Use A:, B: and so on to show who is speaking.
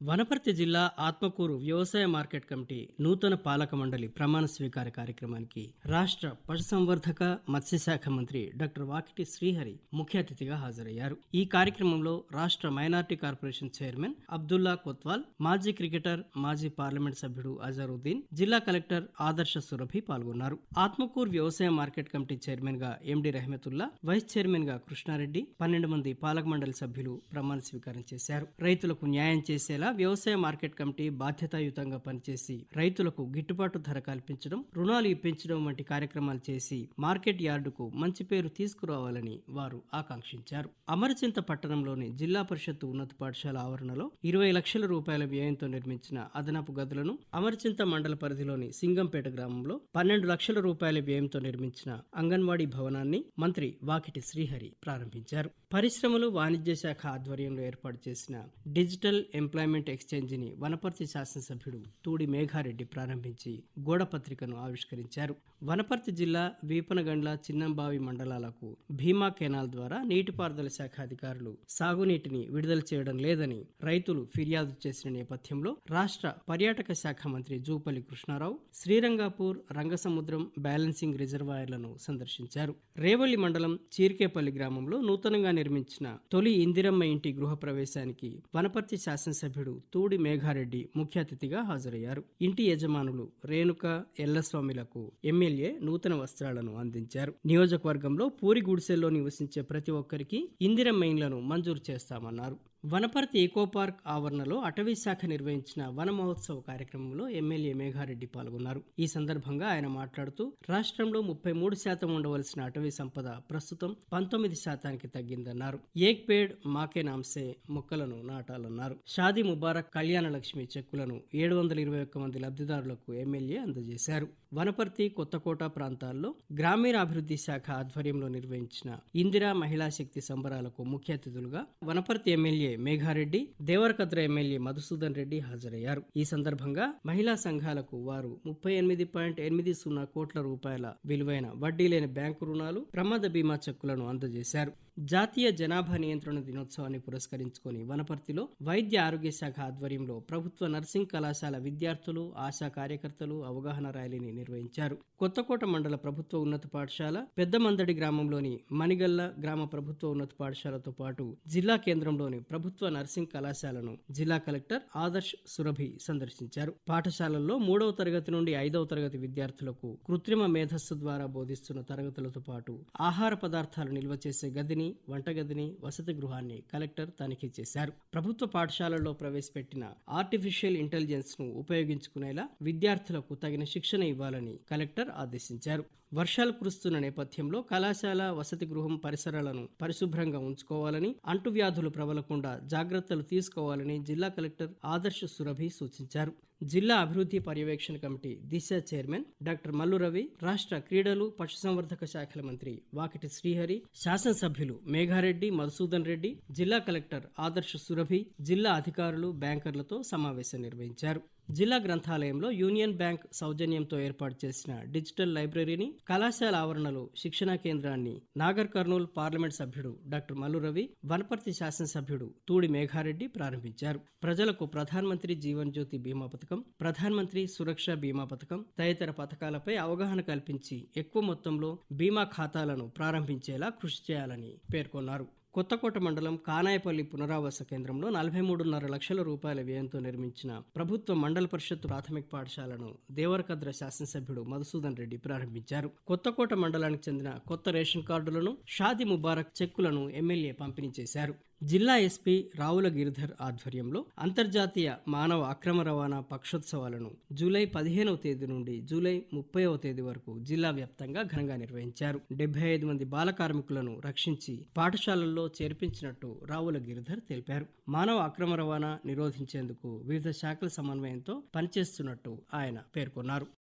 A: వనపర్తి జిల్లా ఆత్మకూరు వ్యవసాయ market committee నూతన పాలక మండలి ప్రమాణ స్వీకార కార్యక్రమానికి రాష్ట్ర పశుసంవర్ధక మత్స్యశాఖ మంత్రి డాక్టర్ వాకిటి శ్రీహరి ముఖ్య అతిథిగా హాజరయ్యారు. ఈ కార్యక్రమంలో రాష్ట్ర minority corporation chairman Abdullah Kotwal, మాజీ క్రికెటర్, మాజీ పార్లమెంట్ సభ్యుడు అజరుద్దీన్, జిల్లా కలెక్టర్ ఆదర్శ సురభి పాల్గొన్నారు. ఆత్మకూరు వ్యవసాయ మార్కెట్ కమిటీ చైర్మన్ గా ఎండి రహమతుల్లా, వైస్ చైర్మన్ గా కృష్ణారెడ్డి, 12 మంది పాలక మండలి సభ్యులు ప్రమాణ స్వీకారం చేశారు. రైతులకు న్యాయం చేసేలా వ్యవసాయ మార్కెట్ కమిటీ బాధ్యతాయుతంగా పనిచేసి రైతులకు గిట్టుబాటు ధర కల్పించడం, రుణాలు ఇప్పించడం వంటి కార్యక్రమాలు చేసి మార్కెట్ యార్డుకు మంచి పేరు తీసుకురావాలని వారు ఆకాంక్షించారు. అమరచింత పట్టణంలోని జిల్లా పరిషత్తు ఉన్నత పాఠశాల ఆవరణలో 20 లక్షల రూపాయల వ్యయంతో నిర్మించిన అదనపు గదులను, అమరచింత మండల పరిధిలోని సింగంపేట గ్రామంలో 12 లక్షల రూపాయల వ్యయంతో నిర్మించిన అంగన్వాడీ భవనాన్ని మంత్రి వాకిటి శ్రీహరి ప్రారంభించారు. పరిశ్రమలు, వాణిజ్య శాఖ ఆధ్వర్యంలో ఏర్పాటు చేసిన డిజిటల్ ఎంప్లాయ్మెంట్ ఎక్స్చేంజ్ ని వనపర్తి శాసనసభ్యుడు తూడి మేఘారెడ్డి ప్రారంభించి గోడపత్రికను ఆవిష్కరించారు. వనపర్తి జిల్లా వీపనగండ్ల, చిన్నంబావి మండలాలకు భీమా కెనాల్ ద్వారా నీటిపారుదల శాఖ అధికారులు సాగునీటిని విడుదల చేయడం లేదని రైతులు ఫిర్యాదు చేసిన నేపథ్యంలో రాష్ట్ర పర్యాటక శాఖ మంత్రి జూపల్లి కృష్ణారావు శ్రీరంగాపూర్, రంగసముద్రం బ్యాలెన్సింగ్ రిజర్వాయర్లను సందర్శించారు. రేవల్లి మండలం చీర్కేపల్లి గ్రామంలో నూతనంగా నిర్మించిన తొలి ఇందిరమ్మ ఇంటి గృహ ప్రవేశానికి వనపర్తి శాసనసభ్యుడు తూడి మేఘారెడ్డి ముఖ్య అతిథిగా హాజరయ్యారు. ఇంటి యజమానులు రేణుక, ఎల్లస్వామిలకు ఎమ్మెల్యే నూతన వస్త్రాలను అందించారు. నియోజకవర్గంలో పూరి గుడిసెల్లో నివసించే ప్రతి ఒక్కరికి ఇందిరమ్మ ఇండ్లను మంజూరు చేస్తామన్నారు. వనపర్తి ఈకో పార్క్ ఆవరణలో అటవీ శాఖ నిర్వహించిన వన మహోత్సవ కార్యక్రమంలో ఎమ్మెల్యే మేఘారెడ్డి పాల్గొన్నారు. ఈ సందర్భంగా ఆయన మాట్లాడుతూ రాష్ట్రంలో 33% ఉండవలసిన అటవీ సంపద ప్రస్తుతం 19% తగ్గిందన్నారు. ఏక్ పేడ్ మాకే నామ్సే మొక్కలను నాటాలన్నారు. షాదీ ముబారక్ కళ్యాణ లక్ష్మి చెక్కులను 721 మంది లబ్ధిదారులకు ఎమ్మెల్యే అందజేశారు. వనపర్తి, కొత్తకోట ప్రాంతాల్లో గ్రామీణాభివృద్ధి శాఖ ఆధ్వర్యంలో నిర్వహించిన ఇందిరా మహిళా శక్తి సంబరాలకు ముఖ్య అతిథులుగా వనపర్తి ఎమ్మెల్యే మేఘారెడ్డి, దేవరకద్ర ఎమ్మెల్యే మధుసూదన్ రెడ్డి హాజరయ్యారు. ఈ సందర్భంగా మహిళా సంఘాలకు వారు 38.80 కోట్ల రూపాయల విలువైన వడ్డీ లేని బ్యాంకు రుణాలు, ప్రమాద బీమా చెక్కులను అందజేశారు. జాతీయ జనాభా నియంత్రణ దినోత్సవాన్ని పురస్కరించుకొని వనపర్తిలో వైద్య ఆరోగ్య శాఖ ఆధ్వర్యంలో ప్రభుత్వ నర్సింగ్ కళాశాల విద్యార్థులు, ఆశా కార్యకర్తలు అవగాహన ర్యాలీని నిర్వహించారు. కొత్తకోట మండల ప్రభుత్వ ఉన్నత పాఠశాల, పెద్దమందడి గ్రామంలోని మణిగల్ల గ్రామ ప్రభుత్వ ఉన్నత పాఠశాలతో పాటు జిల్లా కేంద్రంలోని ప్రభుత్వ నర్సింగ్ కళాశాలను జిల్లా కలెక్టర్ ఆదర్శ్ సురభి సందర్శించారు. పాఠశాలల్లో 3వ తరగతి నుండి 5వ తరగతి విద్యార్థులకు కృత్రిమ మేధస్సు ద్వారా బోధిస్తున్న తరగతులతో పాటు ఆహార పదార్థాలు నిల్వ చేసే గదిని, వంటగదిని, వసతి గృహాన్ని కలెక్టర్ తనిఖీ చేశారు. ప్రభుత్వ పాఠశాలల్లో ప్రవేశపెట్టిన ఆర్టిఫిషియల్ ఇంటెలిజెన్స్ ను ఉపయోగించుకునేలా విద్యార్థులకు తగిన శిక్షణ ఇవ్వాలని కలెక్టర్ ఆదేశించారు. వర్షాలు కురుస్తున్న నేపథ్యంలో కళాశాల, వసతి గృహం పరిసరాలను పరిశుభ్రంగా ఉంచుకోవాలని, అంటువ్యాధులు ప్రబలకుండా జాగ్రత్తలు తీసుకోవాలని జిల్లా కలెక్టర్ ఆదర్శ సురభి సూచించారు. జిల్లా అభివృద్ధి పర్యవేక్షణ కమిటీ దిశ చైర్మన్ డాక్టర్ మల్లు రవి, రాష్ట్ర క్రీడలు, పశుసంవర్ధక శాఖల మంత్రి వాకిటి శ్రీహరి, శాసనసభ్యులు మేఘారెడ్డి, మధుసూదన్ రెడ్డి, జిల్లా కలెక్టర్ ఆదర్శ సురభి, జిల్లా అధికారులు, బ్యాంకర్లతో సమావేశం నిర్వహించారు. జిల్లా గ్రంథాలయంలో యూనియన్ బ్యాంక్ సౌజన్యంతో ఏర్పాటు చేసిన డిజిటల్ లైబ్రరీని, కళాశాల ఆవరణలో శిక్షణా కేంద్రాన్ని నాగర్ కర్నూల్ పార్లమెంట్ సభ్యుడు డాక్టర్ మల్లు రవి, వనపర్తి శాసనసభ్యుడు తూడి మేఘారెడ్డి ప్రారంభించారు. ప్రజలకు ప్రధానమంత్రి జీవన్ జ్యోతి బీమా పథకం, ప్రధానమంత్రి సురక్ష బీమా పథకం తదితర పథకాలపై అవగాహన కల్పించి ఎక్కువ మొత్తంలో బీమా ఖాతాలను ప్రారంభించేలా కృషి చేయాలని పేర్కొన్నారు. కొత్తకోట మండలం కానాయపల్లి పునరావాస కేంద్రంలో 43.5 లక్షల రూపాయల వ్యయంతో నిర్మించిన ప్రభుత్వ మండల పరిషత్తు ప్రాథమిక పాఠశాలను దేవరకద్ర శాసనసభ్యుడు మధుసూదన్ రెడ్డి ప్రారంభించారు. కొత్తకోట మండలానికి చెందిన కొత్త రేషన్ కార్డులను, షాదీ ముబారక్ చెక్కులను ఎమ్మెల్యే పంపిణీ చేశారు. జిల్లా ఎస్పీ రావుల గిరిధర్ ఆధ్వర్యంలో అంతర్జాతీయ మానవ అక్రమ రవాణా పక్షోత్సవాలను జూలై 15వ తేదీ నుండి జూలై 30వ తేదీ వరకు జిల్లా వ్యాప్తంగా ఘనంగా నిర్వహించారు. 75 మంది బాల కార్మికులను రక్షించి పాఠశాలల్లో చేర్పించినట్టు రావుల గిరిధర్ తెలిపారు. మానవ అక్రమ రవాణా నిరోధించేందుకు వివిధ శాఖల సమన్వయంతో పనిచేస్తున్నట్టు ఆయన పేర్కొన్నారు.